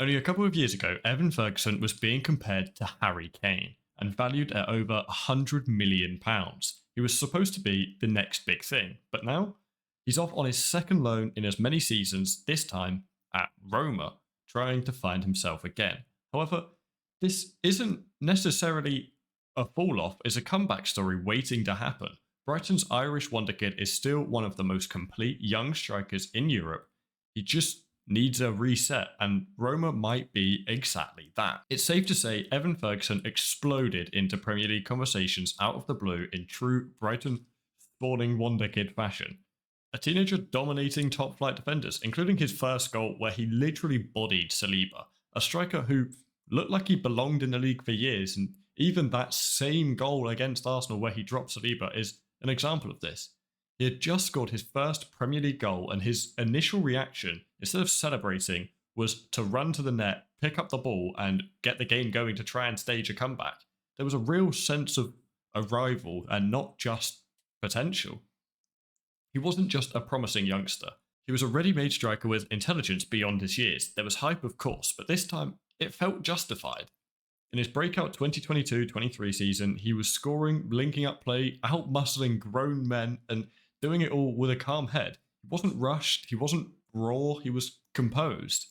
Only a couple of years ago, Evan Ferguson was being compared to Harry Kane and valued at over £100 million. He was supposed to be the next big thing, but now he's off on his second loan in as many seasons, this time at Roma, trying to find himself again. However, this isn't necessarily a fall off, it's a comeback story waiting to happen. Brighton's Irish Wonderkid is still one of the most complete young strikers in Europe. He just needs a reset, and Roma might be exactly that. It's safe to say Evan Ferguson exploded into Premier League conversations out of the blue in true Brighton spawning Wonderkid fashion. A teenager dominating top flight defenders, including his first goal where he literally bodied Saliba, a striker who looked like he belonged in the league for years, and even that same goal against Arsenal where he dropped Saliba is an example of this. He had just scored his first Premier League goal, and his initial reaction, instead of celebrating, was to run to the net, pick up the ball, and get the game going to try and stage a comeback. There was a real sense of arrival and not just potential. He wasn't just a promising youngster. He was a ready-made striker with intelligence beyond his years. There was hype, of course, but this time it felt justified. In his breakout 2022-23 season, he was scoring, linking up play, out-muscling grown men, and doing it all with a calm head. He wasn't rushed, he wasn't raw, he was composed.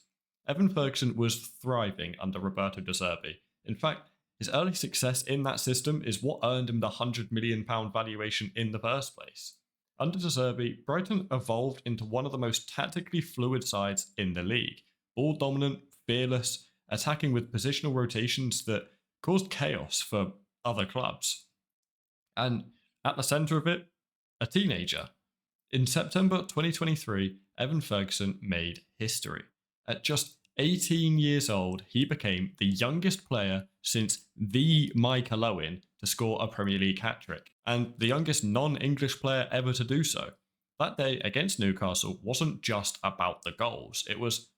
Evan Ferguson was thriving under Roberto De Zerbi. In fact, his early success in that system is what earned him the £100 million valuation in the first place. Under De Zerbi, Brighton evolved into one of the most tactically fluid sides in the league. Ball dominant, fearless, attacking with positional rotations that caused chaos for other clubs. And at the centre of it, a teenager. In September 2023, Evan Ferguson made history. At just 18 years old, he became the youngest player since the Michael Owen to score a Premier League hat-trick, and the youngest non-English player ever to do so. That day against Newcastle wasn't just about the goals, it was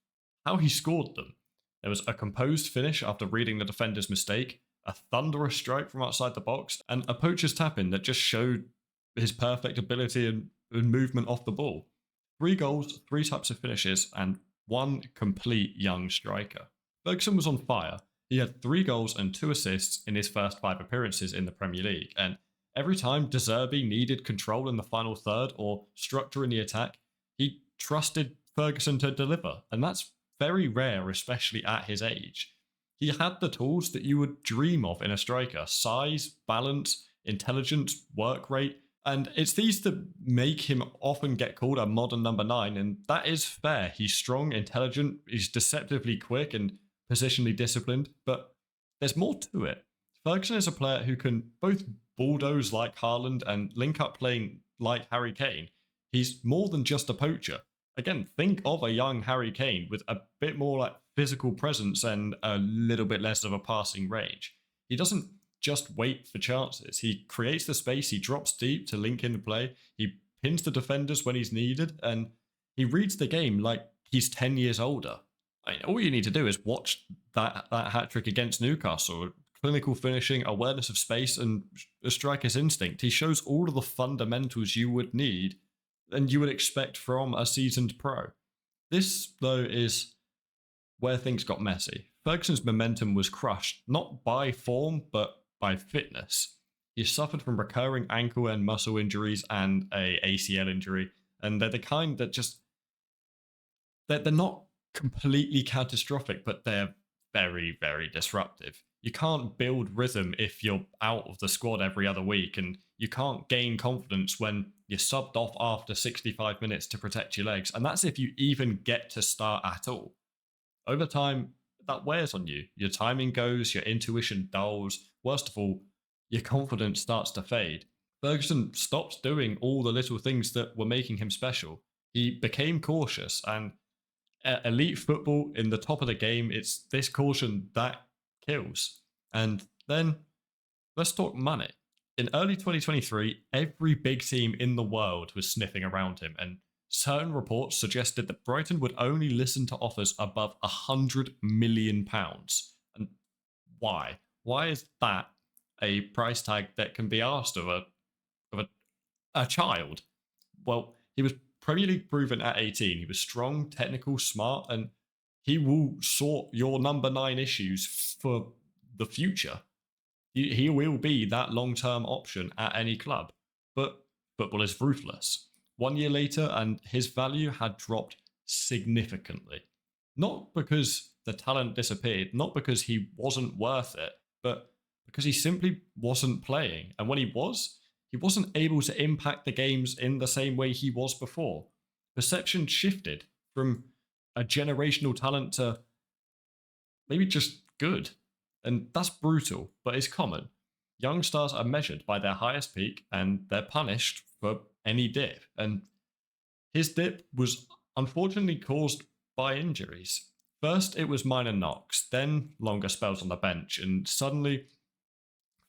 how he scored them. There was a composed finish after reading the defender's mistake, a thunderous strike from outside the box, and a poacher's tap-in that just showed his perfect ability and movement off the ball. 3 goals, 3 types of finishes, and one complete young striker. Ferguson was on fire. He had 3 goals and 2 assists in his first 5 appearances in the Premier League, and every time De Zerbi needed control in the final third or structure in the attack, he trusted Ferguson to deliver, and that's very rare, especially at his age. He had the tools that you would dream of in a striker: size, balance, intelligence, work rate, and it's these that make him often get called a modern number 9, and that is fair. He's strong, intelligent, he's deceptively quick and positionally disciplined, but there's more to it. Ferguson is a player who can both bulldoze like Haaland and link up playing like Harry Kane. He's more than just a poacher. Again, think of a young Harry Kane with a bit more like physical presence and a little bit less of a passing range. He doesn't just wait for chances. He creates the space, he drops deep to link in the play, he pins the defenders when he's needed, and he reads the game like he's 10 years older. I mean, all you need to do is watch that hat-trick against Newcastle. Clinical finishing, awareness of space, and a striker's instinct. He shows all of the fundamentals you would need and you would expect from a seasoned pro. This, though, is where things got messy. Ferguson's momentum was crushed, not by form, but by fitness. He suffered from recurring ankle and muscle injuries and a ACL injury, and they're the kind that just... They're not completely catastrophic, but they're very, very disruptive. You can't build rhythm if you're out of the squad every other week, and you can't gain confidence when you're subbed off after 65 minutes to protect your legs, and that's if you even get to start at all. Over time, that wears on you. Your timing goes, your intuition dulls. Worst of all, your confidence starts to fade. Ferguson stopped doing all the little things that were making him special. He became cautious, and at elite football, in the top of the game, it's this caution that kills. And then, let's talk money. In early 2023, every big team in the world was sniffing around him, and certain reports suggested that Brighton would only listen to offers above £100 million. And why? Why is that a price tag that can be asked of a child? Well, he was Premier League proven at 18. He was strong, technical, smart, and he will sort your number 9 issues for the future. He will be that long-term option at any club. But football is ruthless. 1 year later, and his value had dropped significantly. Not because the talent disappeared, not because he wasn't worth it, but because he simply wasn't playing. And when he wasn't able to impact the games in the same way he was before. Perception shifted from a generational talent to maybe just good. And that's brutal, but it's common. Young stars are measured by their highest peak and they're punished for any dip. And his dip was unfortunately caused by injuries. First, it was minor knocks, then longer spells on the bench, and suddenly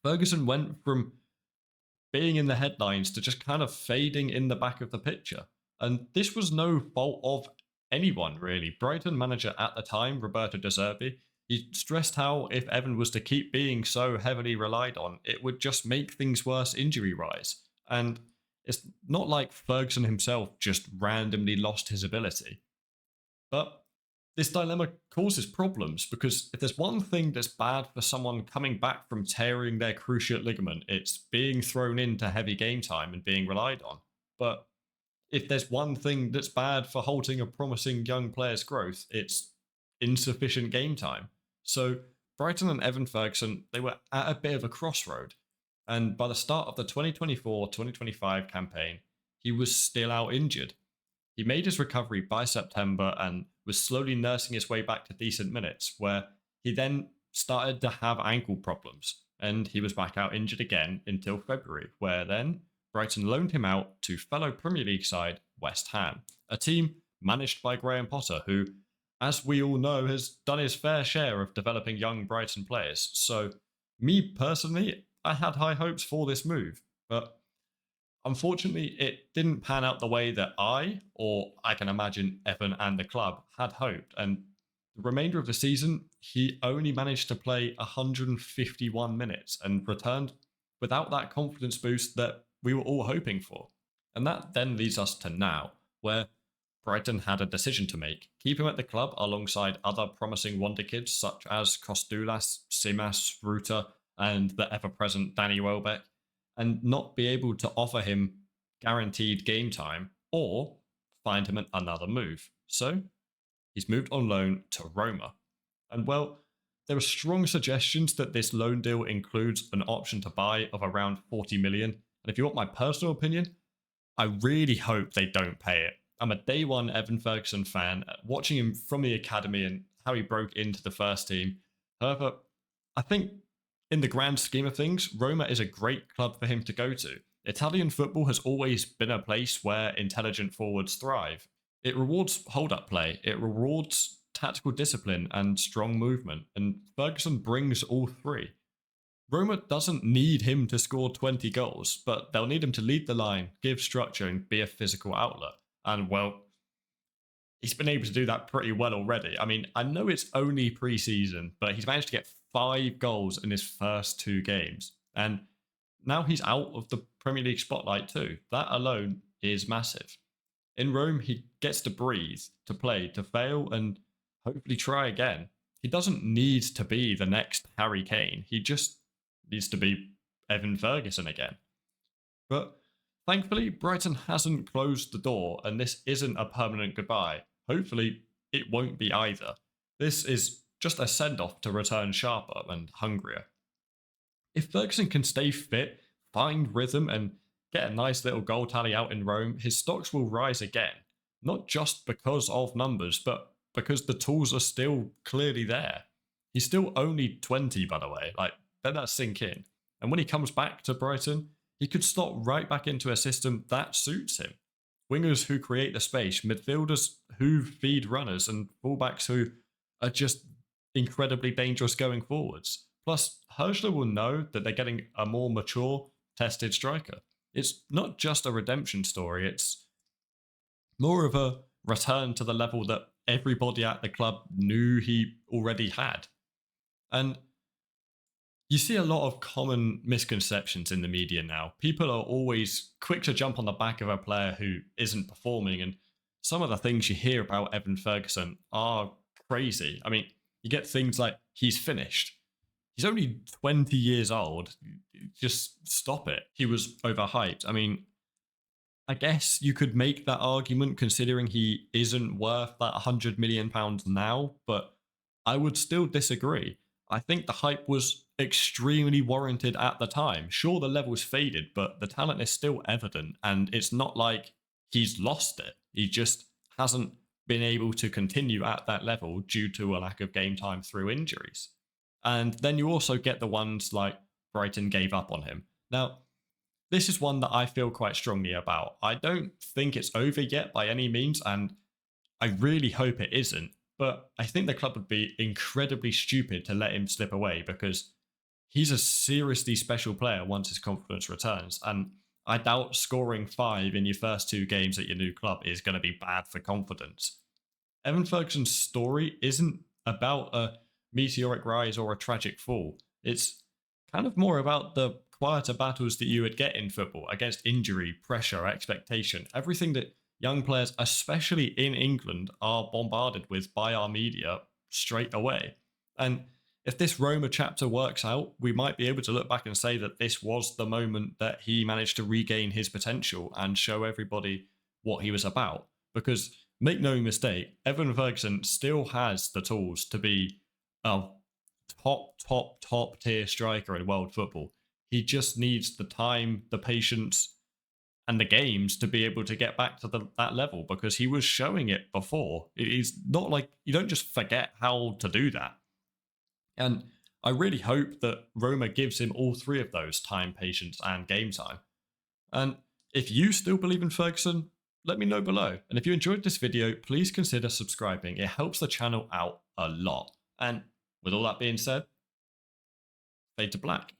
Ferguson went from being in the headlines to just kind of fading in the back of the picture. And this was no fault of anyone, really. Brighton manager at the time, Roberto De Zerbi, he stressed how if Evan was to keep being so heavily relied on, it would just make things worse injury-wise. And it's not like Ferguson himself just randomly lost his ability. But this dilemma causes problems because if there's one thing that's bad for someone coming back from tearing their cruciate ligament, it's being thrown into heavy game time and being relied on. But if there's one thing that's bad for halting a promising young player's growth, it's insufficient game time. So Brighton and Evan Ferguson, they were at a bit of a crossroad. And by the start of the 2024-2025 campaign, he was still out injured. He made his recovery by September and was slowly nursing his way back to decent minutes, where he then started to have ankle problems, and he was back out injured again until February, where then Brighton loaned him out to fellow Premier League side West Ham, a team managed by Graham Potter, who, as we all know, has done his fair share of developing young Brighton players. So, me personally, I had high hopes for this move, but unfortunately, it didn't pan out the way that or I can imagine Evan and the club, had hoped. And the remainder of the season, he only managed to play 151 minutes and returned without that confidence boost that we were all hoping for. And that then leads us to now, where Brighton had a decision to make. Keep him at the club alongside other promising Wonderkids such as Kostoulas, Simas, Ruta, and the ever-present Danny Welbeck, and not be able to offer him guaranteed game time or find him another move. So he's moved on loan to Roma. And well, there are strong suggestions that this loan deal includes an option to buy of around 40 million. And if you want my personal opinion, I really hope they don't pay it. I'm a day one Evan Ferguson fan, watching him from the academy and how he broke into the first team. However, I think in the grand scheme of things, Roma is a great club for him to go to. Italian football has always been a place where intelligent forwards thrive. It rewards hold-up play, it rewards tactical discipline and strong movement, and Ferguson brings all three. Roma doesn't need him to score 20 goals, but they'll need him to lead the line, give structure, and be a physical outlet. And well, he's been able to do that pretty well already. I mean, I know it's only pre-season, but he's managed to get 5 goals in his first 2 games. And now he's out of the Premier League spotlight too. That alone is massive. In Rome, he gets to breathe, to play, to fail, and hopefully try again. He doesn't need to be the next Harry Kane. He just needs to be Evan Ferguson again. But thankfully, Brighton hasn't closed the door, and this isn't a permanent goodbye. Hopefully, it won't be either. This is just a send-off to return sharper and hungrier. If Ferguson can stay fit, find rhythm, and get a nice little goal tally out in Rome, his stocks will rise again. Not just because of numbers, but because the tools are still clearly there. He's still only 20, by the way. Let that sink in. And when he comes back to Brighton, he could slot right back into a system that suits him. Wingers who create the space, midfielders who feed runners, and fullbacks who are just incredibly dangerous going forwards. Plus, Herschler will know that they're getting a more mature, tested striker. It's not just a redemption story, it's more of a return to the level that everybody at the club knew he already had. And you see a lot of common misconceptions in the media now. People are always quick to jump on the back of a player who isn't performing, and some of the things you hear about Evan Ferguson are crazy. I mean, you get things like he's finished. He's only 20 years old. Just stop it. He was overhyped. I mean, I guess you could make that argument considering he isn't worth that £100 million now, but I would still disagree. I think the hype was extremely warranted at the time. Sure, the levels faded, but the talent is still evident, and it's not like he's lost it. He just hasn't been able to continue at that level due to a lack of game time through injuries. And then you also get the ones like Brighton gave up on him. Now, this is one that I feel quite strongly about. I don't think it's over yet by any means, and I really hope it isn't. But I think the club would be incredibly stupid to let him slip away because he's a seriously special player once his confidence returns. And I doubt scoring 5 in your first 2 games at your new club is going to be bad for confidence. Evan Ferguson's story isn't about a meteoric rise or a tragic fall. It's kind of more about the quieter battles that you would get in football against injury, pressure, expectation, everything that young players, especially in England, are bombarded with by our media straight away. And if this Roma chapter works out, we might be able to look back and say that this was the moment that he managed to regain his potential and show everybody what he was about. Because make no mistake, Evan Ferguson still has the tools to be a top tier striker in world football. He just needs the time, the patience, and the games to be able to get back to that level because he was showing it before. It's not like you don't just forget how to do that. And I really hope that Roma gives him all 3 of those: time, patience, and game time. And if you still believe in Ferguson, let me know below. And if you enjoyed this video, please consider subscribing. It helps the channel out a lot. And with all that being said, fade to black.